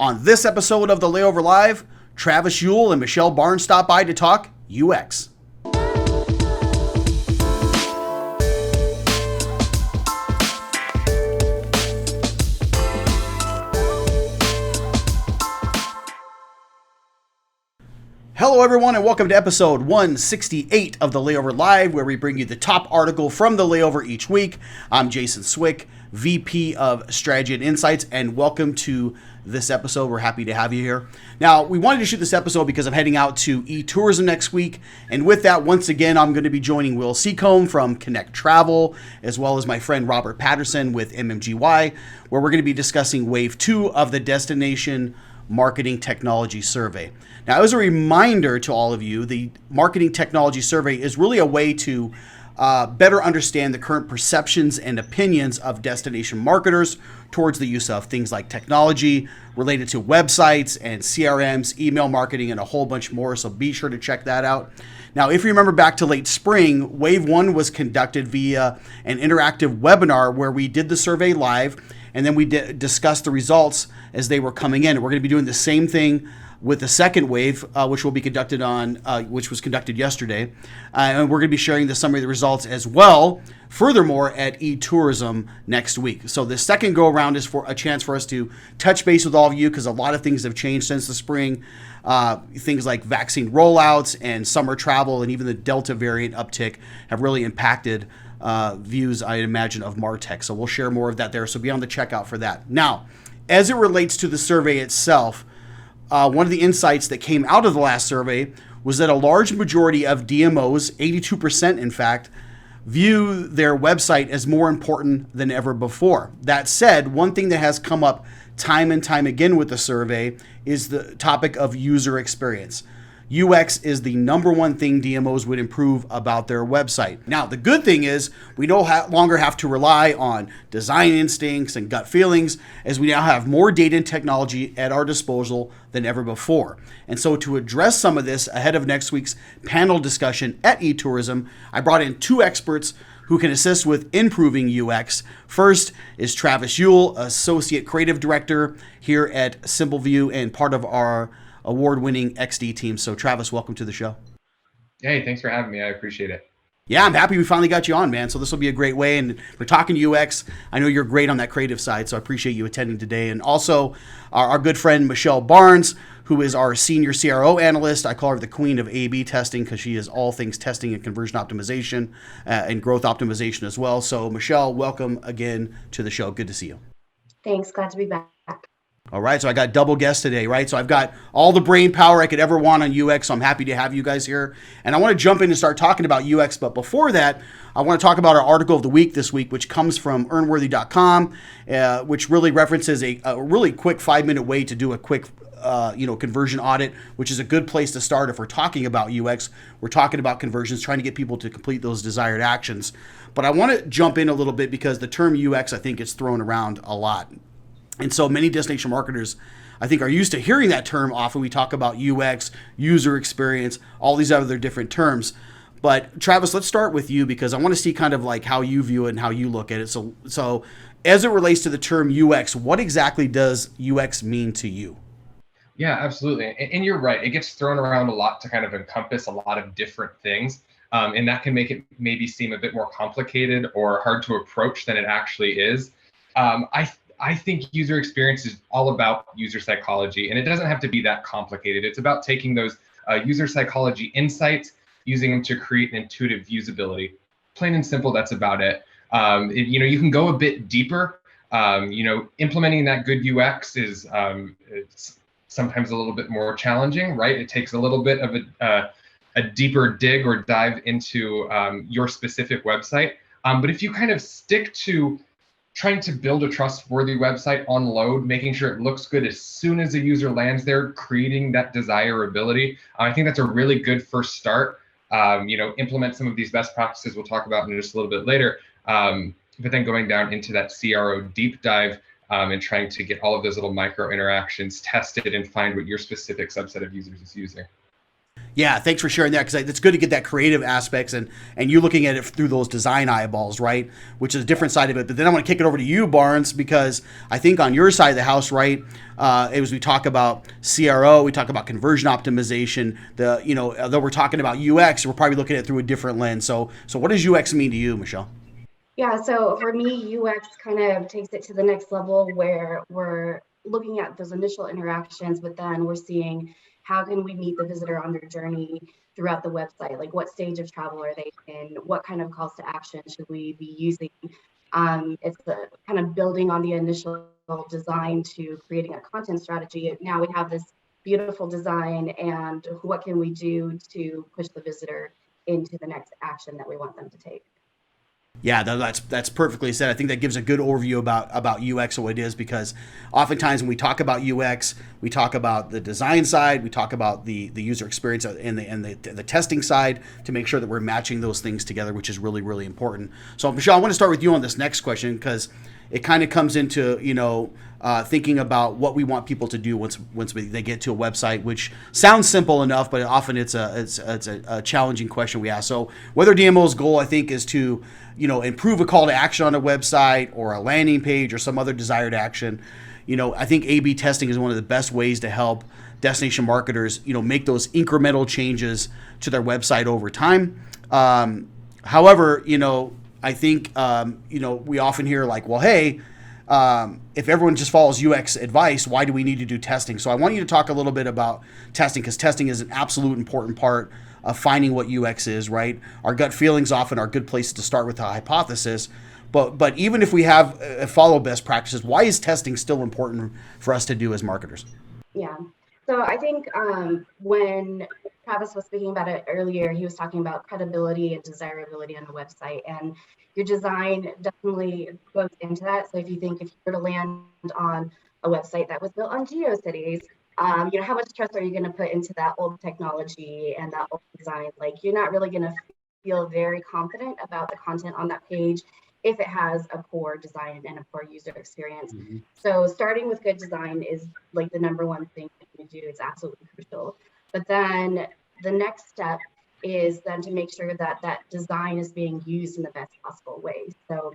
On this episode of the Layover Live, Travis Ewell and Michelle Barnes stop by to talk UX. Hello, everyone, and welcome to episode 168 of the Layover Live, where we bring you the top article from the Layover each week. I'm Jason Swick, VP of Strategy and Insights, and welcome to this episode. We're happy to have you here. Now, we wanted to shoot this episode because I'm heading out to eTourism next week, and with that, once again, I'm going to be joining Will Seacombe from Connect Travel, as well as my friend Robert Patterson with MMGY, where we're going to be discussing Wave 2 of the Destination Marketing Technology Survey. Now, as a reminder to all of you, the Marketing Technology Survey is really a way to better understand the current perceptions and opinions of destination marketers towards the use of things like technology related to websites and CRMs, email marketing, and a whole bunch more. So be sure to check that out. Now, if you remember back to late spring, Wave 1 was conducted via an interactive webinar where we did the survey live, and then we discussed the results as they were coming in. We're going to be doing the same thing with the second wave, which will be conducted which was conducted yesterday. And we're going to be sharing the summary of the results as well, furthermore, at eTourism next week. So the second go around is for a chance for us to touch base with all of you, because a lot of things have changed since the spring. Things like vaccine rollouts and summer travel and even the Delta variant uptick have really impacted views, I imagine, of MarTech. So we'll share more of that there. So be on the checkout for that. Now, as it relates to the survey itself, one of the insights that came out of the last survey was that a large majority of DMOs, 82% in fact, view their website as more important than ever before. That said, one thing that has come up time and time again with the survey is the topic of user experience. UX is the number one thing DMOs would improve about their website. Now, the good thing is we no longer have to rely on design instincts and gut feelings, as we now have more data and technology at our disposal than ever before. And so to address some of this ahead of next week's panel discussion at eTourism, I brought in two experts who can assist with improving UX. First is Travis Ewell, Associate Creative Director here at SimpleView and part of our award-winning XD team. So Travis, welcome to the show. Hey, thanks for having me. I appreciate it. Yeah, I'm happy we finally got you on, man. So this will be a great way. And we're talking UX. I know you're great on that creative side, so I appreciate you attending today. And also our good friend Michelle Barnes, who is our senior CRO analyst. I call her the queen of A/B testing because she is all things testing and conversion optimization and growth optimization as well. So Michelle, welcome again to the show. Good to see you. Thanks. Glad to be back. All right, so I got double guests today, right? So I've got all the brain power I could ever want on UX, so I'm happy to have you guys here. And I want to jump in and start talking about UX, but before that, I want to talk about our article of the week this week, which comes from earnworthy.com, which really references a really quick 5-minute way to do a quick conversion audit, which is a good place to start if we're talking about UX. We're talking about conversions, trying to get people to complete those desired actions. But I want to jump in a little bit because the term UX, I think, gets thrown around a lot. And so many destination marketers, I think, are used to hearing that term often. We talk about UX, user experience, all these other different terms. But Travis, let's start with you because I want to see kind of like how you view it and how you look at it. So as it relates to the term UX, what exactly does UX mean to you? Yeah, absolutely. And you're right. It gets thrown around a lot to kind of encompass a lot of different things. And that can make it maybe seem a bit more complicated or hard to approach than it actually is. I think user experience is all about user psychology, and it doesn't have to be that complicated. It's about taking those user psychology insights, using them to create an intuitive usability. Plain and simple, that's about it. You can go a bit deeper. Implementing that good UX is it's sometimes a little bit more challenging, right? It takes a little bit of a deeper dig or dive into your specific website. But if you kind of stick to trying to build a trustworthy website on load, making sure it looks good as soon as a user lands there, creating that desirability. I think that's a really good first start. Implement some of these best practices we'll talk about in just a little bit later. But then going down into that CRO deep dive and trying to get all of those little micro interactions tested and find what your specific subset of users is using. Yeah, thanks for sharing that, because it's good to get that creative aspects and you looking at it through those design eyeballs, right? Which is a different side of it. But then I want to kick it over to you, Barnes, because I think on your side of the house, right, as we talk about CRO, we talk about conversion optimization. Although we're talking about UX, we're probably looking at it through a different lens. So what does UX mean to you, Michelle? Yeah, so for me, UX kind of takes it to the next level where we're looking at those initial interactions, but then we're seeing how can we meet the visitor on their journey throughout the website? Like what stage of travel are they in? What kind of calls to action should we be using? It's the kind of building on the initial design to creating a content strategy. Now we have this beautiful design, and what can we do to push the visitor into the next action that we want them to take? Yeah, that's perfectly said. I think that gives a good overview about UX and what it is, because oftentimes when we talk about UX, we talk about the design side, we talk about the user experience and the testing side to make sure that we're matching those things together, which is really, really important. So Michelle, I want to start with you on this next question, because it kind of comes into thinking about what we want people to do once they get to a website, which sounds simple enough, but often it's a challenging question we ask. So whether DMO's goal, I think, is to improve a call to action on a website or a landing page or some other desired action, I think A/B testing is one of the best ways to help destination marketers make those incremental changes to their website over time. However, I think we often hear like, well, hey, if everyone just follows UX advice, why do we need to do testing? So I want you to talk a little bit about testing, because testing is an absolute important part of finding what UX is, right? Our gut feelings often are good places to start with a hypothesis. But even if we have follow best practices, why is testing still important for us to do as marketers? Yeah. So I think when Travis was speaking about it earlier, he was talking about credibility and desirability on the website, and your design definitely goes into that. So if you were to land on a website that was built on GeoCities, how much trust are you going to put into that old technology and that old design? Like, you're not really going to feel very confident about the content on that page if it has a poor design and a poor user experience. Mm-hmm. So starting with good design is like the number one thing that you do. It's absolutely crucial. But then the next step is then to make sure that that design is being used in the best possible way. So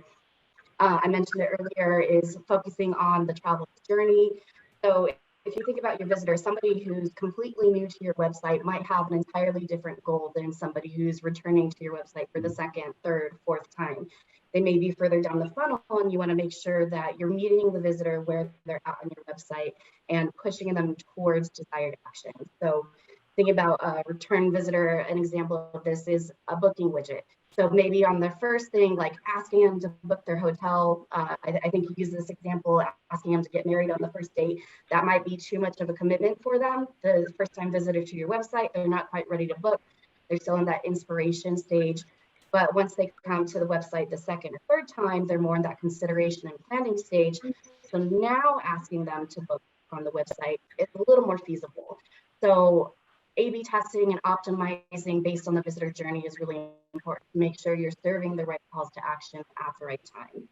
I mentioned it earlier, is focusing on the travel journey. So if you think about your visitor, somebody who's completely new to your website might have an entirely different goal than somebody who's returning to your website for the second, third, fourth time. They may be further down the funnel, and you want to make sure that you're meeting the visitor where they're at on your website and pushing them towards desired action. So think about a return visitor. An example of this is a booking widget. So maybe on the first thing, like asking them to book their hotel, I think you use this example, asking them to get married on the first date, that might be too much of a commitment for them. The first time visitor to your website, they're not quite ready to book. They're still in that inspiration stage. But once they come to the website the second or third time, they're more in that consideration and planning stage. So now asking them to book on the website is a little more feasible. So A/B testing and optimizing based on the visitor journey is really important to make sure you're serving the right calls to action at the right time.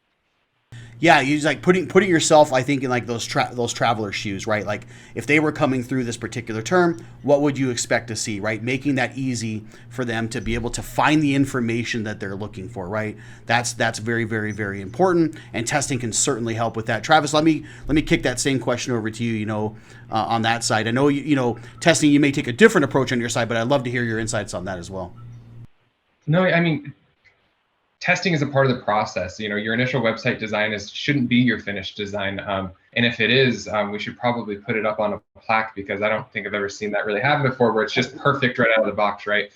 Yeah, you like putting yourself, I think, in like those traveler shoes, right? Like if they were coming through this particular term, what would you expect to see, right? Making that easy for them to be able to find the information that they're looking for, right? That's very, very, very important, and testing can certainly help with that. Travis, let me kick that same question over to you. On that side, I know testing, you may take a different approach on your side, but I'd love to hear your insights on that as well. No, I mean, testing is a part of the process. Your initial website design shouldn't be your finished design. And if it is, we should probably put it up on a plaque, because I don't think I've ever seen that really happen before, where it's just perfect right out of the box, right?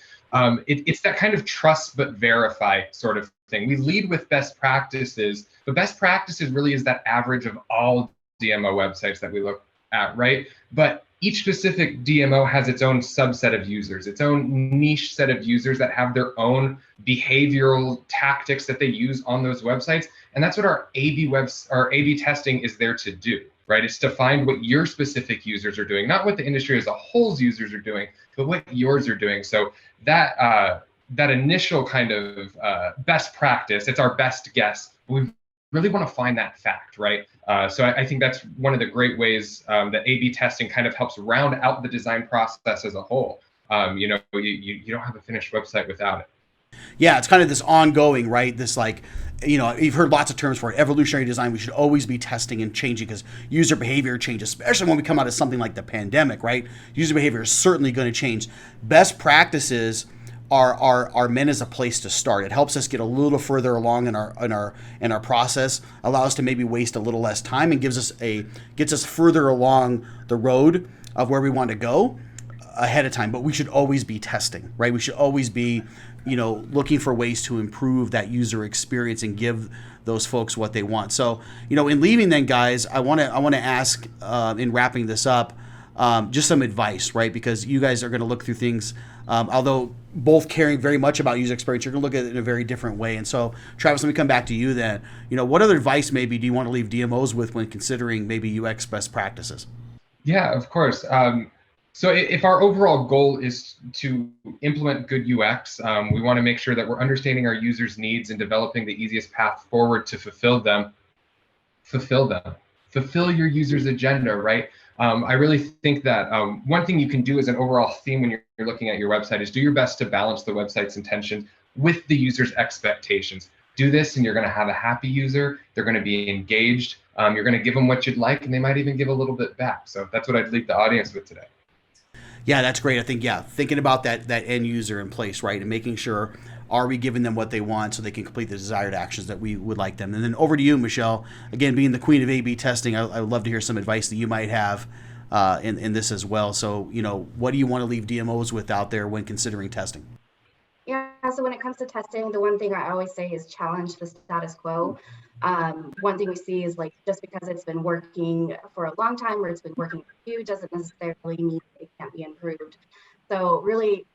It's that kind of trust but verify sort of thing. We lead with best practices, but best practices really is that average of all DMO websites that we look at, right? But each specific DMO has its own subset of users, its own niche set of users that have their own behavioral tactics that they use on those websites. And that's what our A/B testing is there to do, right? It's to find what your specific users are doing, not what the industry as a whole's users are doing, but what yours are doing. So that initial kind of best practice, it's our best guess. We really want to find that fact, right? So I think that's one of the great ways that A/B testing kind of helps round out the design process as a whole. You don't have a finished website without it. Yeah, it's kind of this ongoing, right? This like, you've heard lots of terms for it. Evolutionary design. We should always be testing and changing because user behavior changes, especially when we come out of something like the pandemic, right? User behavior is certainly going to change. Best practices are meant as a place to start. It helps us get a little further along in our process, allows us to maybe waste a little less time, and gets us further along the road of where we want to go ahead of time. But we should always be testing, right? We should always be looking for ways to improve that user experience and give those folks what they want. So, in leaving then, guys, I want to ask, in wrapping this up, just some advice, right? Because you guys are going to look through things, although both caring very much about user experience, you're going to look at it in a very different way. And so, Travis, let me come back to you then. What other advice maybe do you want to leave DMOs with when considering maybe UX best practices? Yeah, of course. So if our overall goal is to implement good UX, we want to make sure that we're understanding our users' needs and developing the easiest path forward to fulfill them. Fulfill your user's agenda, right? I really think that one thing you can do as an overall theme when you're looking at your website is do your best to balance the website's intentions with the user's expectations. Do this and you're going to have a happy user. They're going to be engaged. You're going to give them what you'd like, and they might even give a little bit back. So that's what I'd leave the audience with today. Yeah, that's great. I think, thinking about that end user in place, right? And making sure, are we giving them what they want so they can complete the desired actions that we would like them? And then over to you, Michelle. Again, being the queen of A/B testing, I would love to hear some advice that you might have in this as well. So, what do you want to leave DMOs with out there when considering testing? Yeah, so when it comes to testing, the one thing I always say is challenge the status quo. One thing we see is just because it's been working for a long time or it's been working for you doesn't necessarily mean it can't be improved. So really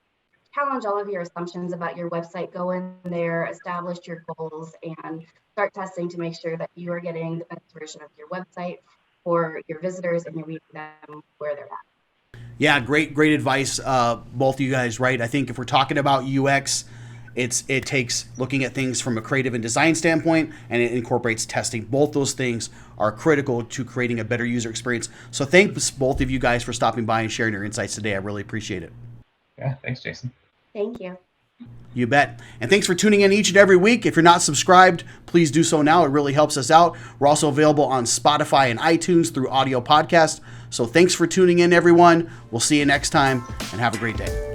challenge all of your assumptions about your website, go in there, establish your goals, and start testing to make sure that you are getting the best version of your website for your visitors and you're meeting them where they're at. Yeah, great advice, both of you guys, right? I think if we're talking about UX, it takes looking at things from a creative and design standpoint, and it incorporates testing. Both those things are critical to creating a better user experience. So thanks both of you guys for stopping by and sharing your insights today. I really appreciate it. Yeah, thanks, Jason. Thank you. You bet. And thanks for tuning in each and every week. If you're not subscribed, please do so now. It really helps us out. We're also available on Spotify and iTunes through audio podcast. So thanks for tuning in, everyone. We'll see you next time, and have a great day.